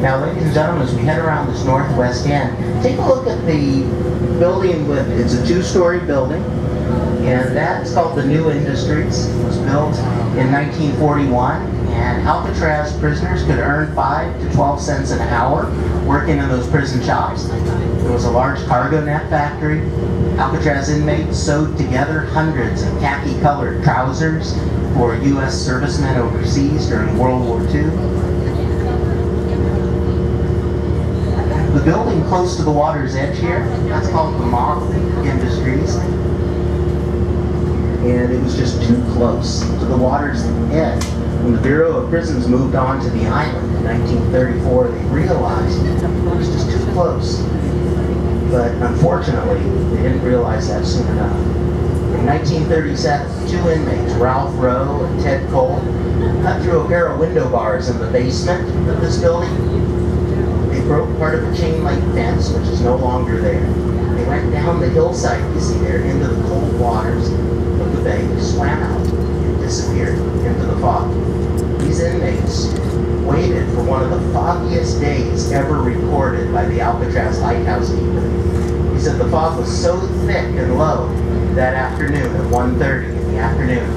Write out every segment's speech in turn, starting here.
Now, ladies and gentlemen, as we head around this northwest end, take a look at the building it's a two-story building, and that's called the New Industries. It was built in 1941, and Alcatraz prisoners could earn 5 to 12 cents an hour working in those prison shops. There was a large cargo net factory. Alcatraz inmates sewed together hundreds of khaki-colored trousers for U.S. servicemen overseas during World War II. The building close to the water's edge here, that's called the Model Industries. And it was just too close to the water's edge. When the Bureau of Prisons moved on to the island in 1934, they realized it was just too close. But unfortunately, they didn't realize that soon enough. In 1937, 2 inmates, Ralph Rowe and Ted Cole, cut through a pair of window bars in the basement of this building. They broke part of a chain link fence, which is no longer there. They went down the hillside you see there into the cold waters of the bay. They swam out and disappeared into the fog. These inmates waited for one of the foggiest days ever recorded by the Alcatraz lighthouse keeper. He said the fog was so thick and low that afternoon at 1:30 in the afternoon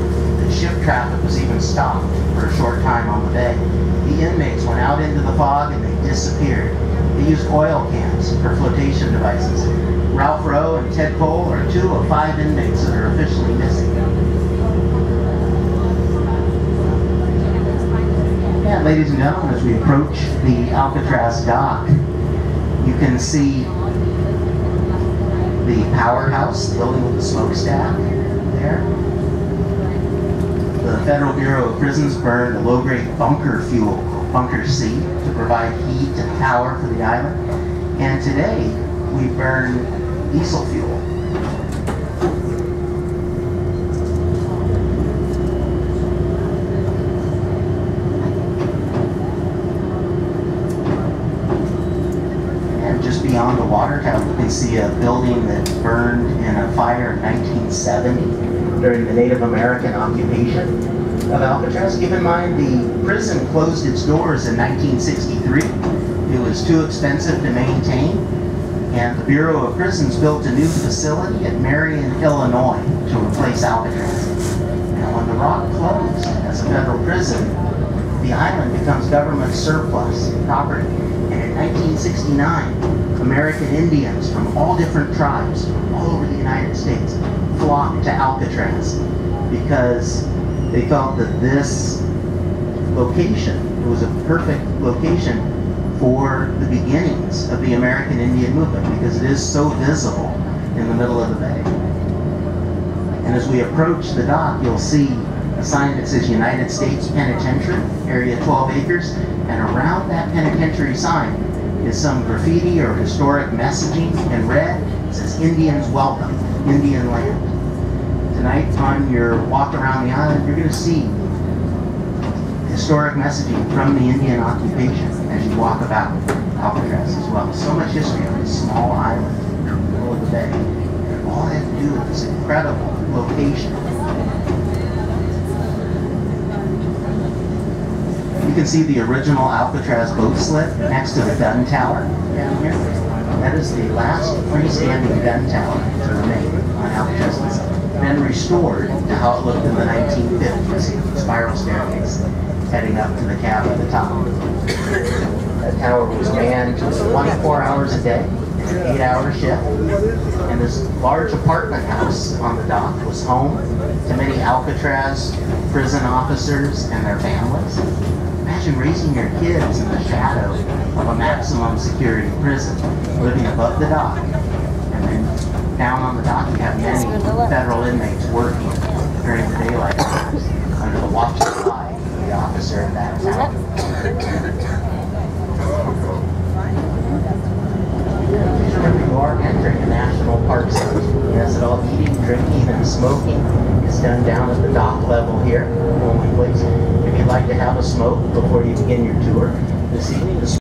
that ship traffic was even stopped for a short time on the bay. The inmates went out into the fog and they disappeared. They used oil cans for flotation devices. Ralph Rowe and Ted Cole are 2 of 5 inmates that are officially missing. And ladies and gentlemen, as we approach the Alcatraz dock, you can see the powerhouse, the building with the smokestack there. The Federal Bureau of Prisons burned a low-grade bunker fuel, Bunker C, to provide heat and power for the island. And today, we burn diesel fuel. And just beyond the water tower, you can see a building that burned in a fire in 1970 during the Native American occupation of Alcatraz. Keep in mind, the prison closed its doors in 1963. It was too expensive to maintain, and the Bureau of Prisons built a new facility at Marion, Illinois to replace Alcatraz. Now, when the Rock closed as a federal prison, the island becomes government surplus property. And in 1969, American Indians from all different tribes from all over the United States flocked to Alcatraz because they felt that this location was a perfect location for the beginnings of the American Indian movement because it is so visible in the middle of the bay. And as we approach the dock, you'll see a sign that says United States Penitentiary, area 12 acres, and around that penitentiary sign is some graffiti or historic messaging in red. It says Indians Welcome, Indian Land. Tonight on your walk around the island, you're going to see historic messaging from the Indian occupation as you walk about Alcatraz as well. So much history on this small island in the middle of the bay. And all they have to do with this incredible location. You can see the original Alcatraz boat slip next to the gun tower down here. That is the last freestanding gun tower to remain on Alcatraz. It's been restored to how it looked in the 1950s. Spiral staircase heading up to the cab at the top. That tower was manned 24 hours a day, an 8-hour shift. And this large apartment house on the dock was home to many Alcatraz prison officers and their families. Imagine raising your kids in the shadow of a maximum security prison, living above the dock. And then down on the dock, you have many federal inmates working during the daylight hours under the watchful eye of the officer in that tower. Please remember, you are entering a national park site. Yes, at all eating, drinking, and smoking is done down at the dock level here, only place. If you'd like to have a smoke before you begin your tour this evening,